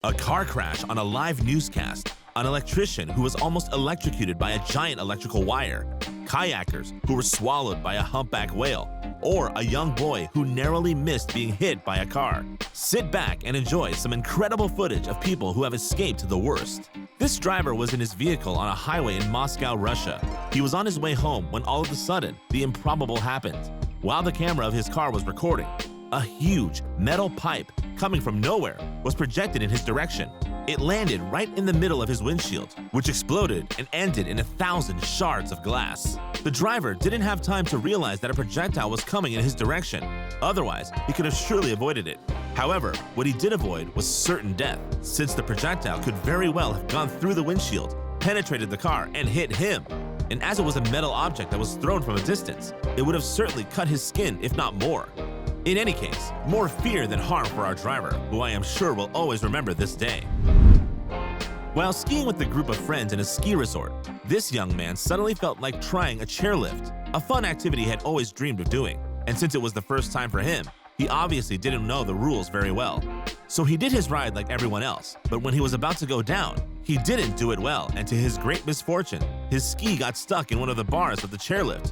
A car crash on a live newscast, an electrician who was almost electrocuted by a giant electrical wire, kayakers who were swallowed by a humpback whale, or a young boy who narrowly missed being hit by a car. Sit back and enjoy some incredible footage of people who have escaped the worst. This driver was in his vehicle on a highway in Moscow, Russia. He was on his way home when all of a sudden, the improbable happened. While the camera of his car was recording, a huge metal pipe coming from nowhere was projected in his direction. It landed right in the middle of his windshield, which exploded and ended in 1,000 shards of glass. The driver didn't have time to realize that a projectile was coming in his direction. Otherwise, he could have surely avoided it. However, what he did avoid was certain death, since the projectile could very well have gone through the windshield, penetrated the car, and hit him. And as it was a metal object that was thrown from a distance, it would have certainly cut his skin, if not more. In any case, more fear than harm for our driver, who I am sure will always remember this day. While skiing with a group of friends in a ski resort, this young man suddenly felt like trying a chairlift, a fun activity he had always dreamed of doing. And since it was the first time for him, he obviously didn't know the rules very well. So he did his ride like everyone else, but when he was about to go down, he didn't do it well, and to his great misfortune, his ski got stuck in one of the bars of the chairlift.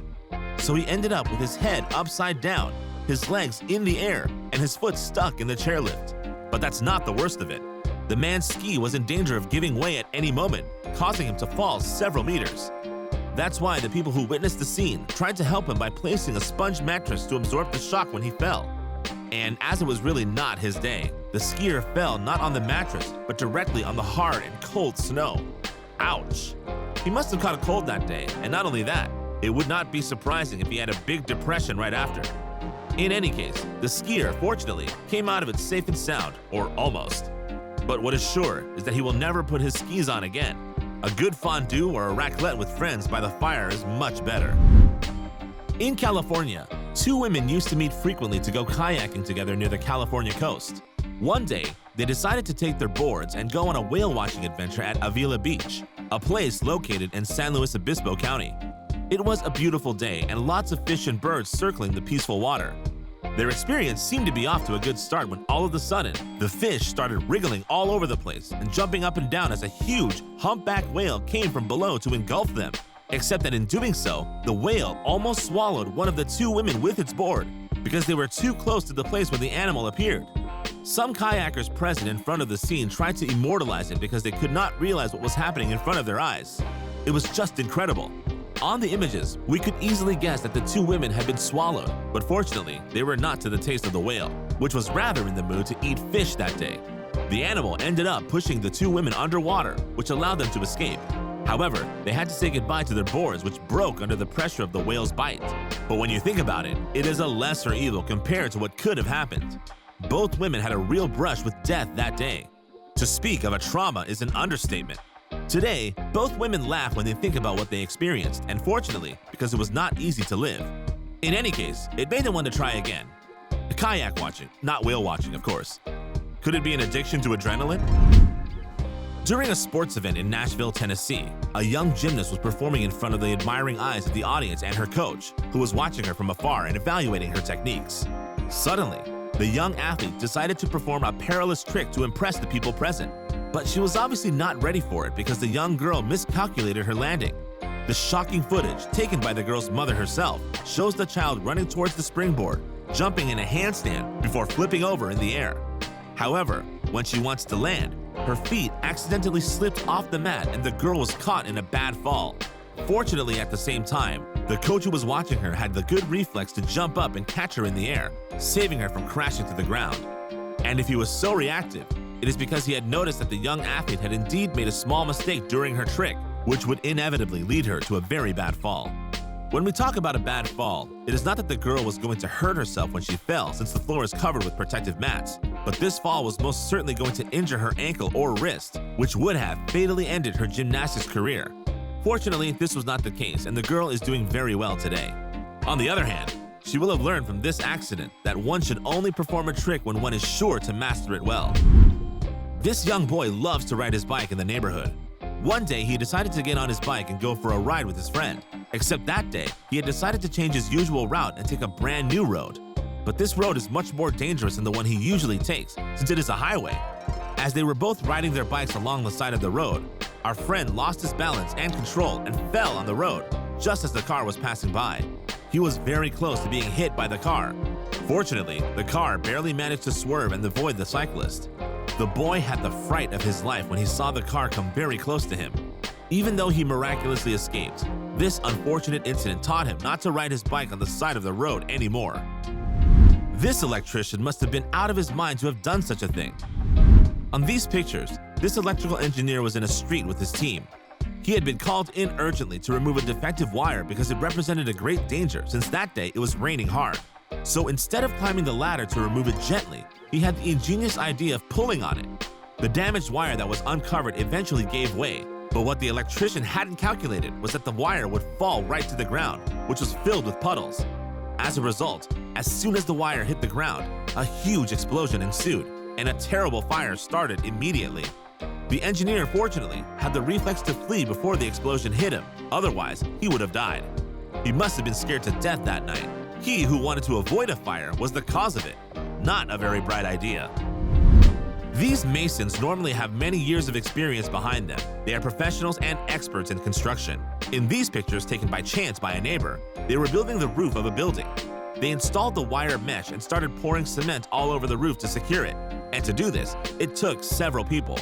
So he ended up with his head upside down, his legs in the air, and his foot stuck in the chairlift. But that's not the worst of it. The man's ski was in danger of giving way at any moment, causing him to fall several meters. That's why the people who witnessed the scene tried to help him by placing a sponge mattress to absorb the shock when he fell. And as it was really not his day, the skier fell not on the mattress, but directly on the hard and cold snow. Ouch! He must have caught a cold that day, and not only that, it would not be surprising if he had a big depression right after. In any case, the skier, fortunately, came out of it safe and sound, or almost. But what is sure is that he will never put his skis on again. A good fondue or a raclette with friends by the fire is much better. In California, two women used to meet frequently to go kayaking together near the California coast. One day, they decided to take their boards and go on a whale watching adventure at Avila Beach, a place located in San Luis Obispo County. It was a beautiful day and lots of fish and birds circling the peaceful water. Their experience seemed to be off to a good start when all of a sudden, the fish started wriggling all over the place and jumping up and down as a huge humpback whale came from below to engulf them. Except that in doing so, the whale almost swallowed one of the two women with its board because they were too close to the place where the animal appeared. Some kayakers present in front of the scene tried to immortalize it because they could not realize what was happening in front of their eyes. It was just incredible. On the images, we could easily guess that the two women had been swallowed, but fortunately, they were not to the taste of the whale, which was rather in the mood to eat fish that day. The animal ended up pushing the two women underwater, which allowed them to escape. However, they had to say goodbye to their boards, which broke under the pressure of the whale's bite. But when you think about it, it is a lesser evil compared to what could have happened. Both women had a real brush with death that day. To speak of a trauma is an understatement. Today, both women laugh when they think about what they experienced, and fortunately, because it was not easy to live. In any case, it made them want to try again. Kayak watching, not whale watching, of course. Could it be an addiction to adrenaline? During a sports event in Nashville, Tennessee, a young gymnast was performing in front of the admiring eyes of the audience and her coach, who was watching her from afar and evaluating her techniques. Suddenly, the young athlete decided to perform a perilous trick to impress the people present. But she was obviously not ready for it because the young girl miscalculated her landing. The shocking footage, taken by the girl's mother herself, shows the child running towards the springboard, jumping in a handstand before flipping over in the air. However, when she wants to land, her feet accidentally slipped off the mat and the girl was caught in a bad fall. Fortunately, at the same time, the coach who was watching her had the good reflex to jump up and catch her in the air, saving her from crashing to the ground. And if he was so reactive, it is because he had noticed that the young athlete had indeed made a small mistake during her trick, which would inevitably lead her to a very bad fall. When we talk about a bad fall, it is not that the girl was going to hurt herself when she fell since the floor is covered with protective mats, but this fall was most certainly going to injure her ankle or wrist, which would have fatally ended her gymnastics career. Fortunately, this was not the case, and the girl is doing very well today. On the other hand, she will have learned from this accident that one should only perform a trick when one is sure to master it well. This young boy loves to ride his bike in the neighborhood. One day, he decided to get on his bike and go for a ride with his friend. Except that day, he had decided to change his usual route and take a brand new road. But this road is much more dangerous than the one he usually takes, since it is a highway. As they were both riding their bikes along the side of the road, our friend lost his balance and control and fell on the road just as the car was passing by. He was very close to being hit by the car. Fortunately, the car barely managed to swerve and avoid the cyclist. The boy had the fright of his life when he saw the car come very close to him. Even though he miraculously escaped, this unfortunate incident taught him not to ride his bike on the side of the road anymore. This electrician must have been out of his mind to have done such a thing. On these pictures, this electrical engineer was in a street with his team. He had been called in urgently to remove a defective wire because it represented a great danger since that day it was raining hard. So instead of climbing the ladder to remove it gently, he had the ingenious idea of pulling on it. The damaged wire that was uncovered eventually gave way, but what the electrician hadn't calculated was that the wire would fall right to the ground, which was filled with puddles. As a result, as soon as the wire hit the ground, a huge explosion ensued, and a terrible fire started immediately. The engineer, fortunately, had the reflex to flee before the explosion hit him, otherwise he would have died. He must have been scared to death that night. He who wanted to avoid a fire was the cause of it. Not a very bright idea. These masons normally have many years of experience behind them. They are professionals and experts in construction. In these pictures taken by chance by a neighbor, they were building the roof of a building. They installed the wire mesh and started pouring cement all over the roof to secure it. And to do this, it took several people.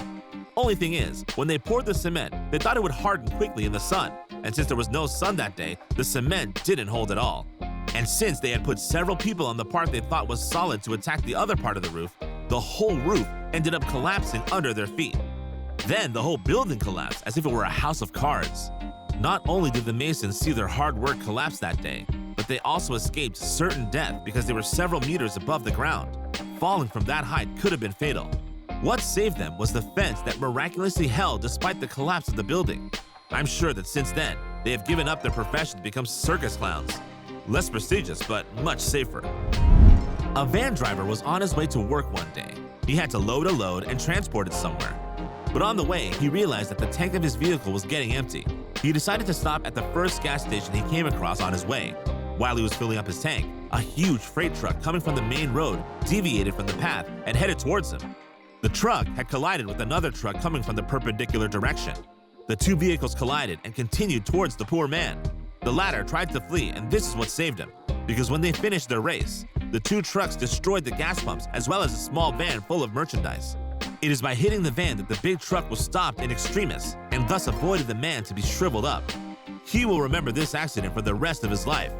Only thing is, when they poured the cement, they thought it would harden quickly in the sun. And since there was no sun that day, the cement didn't hold at all. And since they had put several people on the part they thought was solid to attack the other part of the roof, the whole roof ended up collapsing under their feet. Then the whole building collapsed as if it were a house of cards. Not only did the masons see their hard work collapse that day, but they also escaped certain death because they were several meters above the ground. Falling from that height could have been fatal. What saved them was the fence that miraculously held despite the collapse of the building. I'm sure that since then, they have given up their profession to become circus clowns. Less prestigious, but much safer. A van driver was on his way to work one day. He had to load a load and transport it somewhere. But on the way, he realized that the tank of his vehicle was getting empty. He decided to stop at the first gas station he came across on his way. While he was filling up his tank, a huge freight truck coming from the main road deviated from the path and headed towards him. The truck had collided with another truck coming from the perpendicular direction. The two vehicles collided and continued towards the poor man. The latter tried to flee, and this is what saved him, because when they finished their race, the two trucks destroyed the gas pumps as well as a small van full of merchandise. It is by hitting the van that the big truck was stopped in extremis and thus avoided the man to be shriveled up. He will remember this accident for the rest of his life.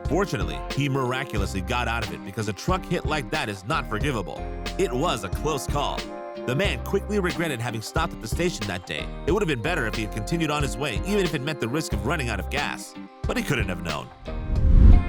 Fortunately, he miraculously got out of it because a truck hit like that is not forgivable. It was a close call. The man quickly regretted having stopped at the station that day. It would have been better if he had continued on his way, even if it meant the risk of running out of gas. But he couldn't have known.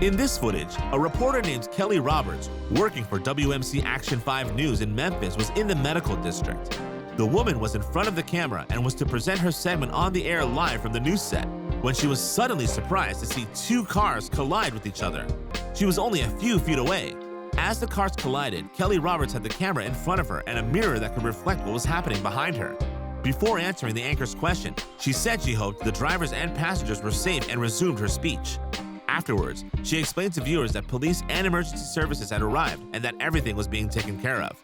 In this footage, a reporter named Kelly Roberts, working for WMC Action 5 News in Memphis, was in the medical district. The woman was in front of the camera and was to present her segment on the air live from the news set, when she was suddenly surprised to see two cars collide with each other. She was only a few feet away. As the cars collided, Kelly Roberts had the camera in front of her and a mirror that could reflect what was happening behind her. Before answering the anchor's question, she said she hoped the drivers and passengers were safe and resumed her speech. Afterwards, she explained to viewers that police and emergency services had arrived and that everything was being taken care of.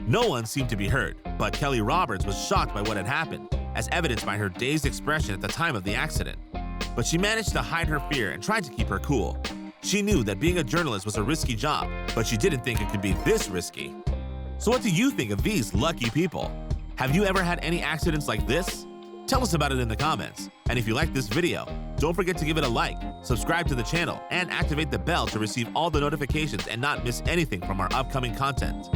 No one seemed to be hurt, but Kelly Roberts was shocked by what had happened, as evidenced by her dazed expression at the time of the accident. But she managed to hide her fear and tried to keep her cool. She knew that being a journalist was a risky job, but she didn't think it could be this risky. So what do you think of these lucky people? Have you ever had any accidents like this? Tell us about it in the comments. And if you like this video, don't forget to give it a like, subscribe to the channel, and activate the bell to receive all the notifications and not miss anything from our upcoming content.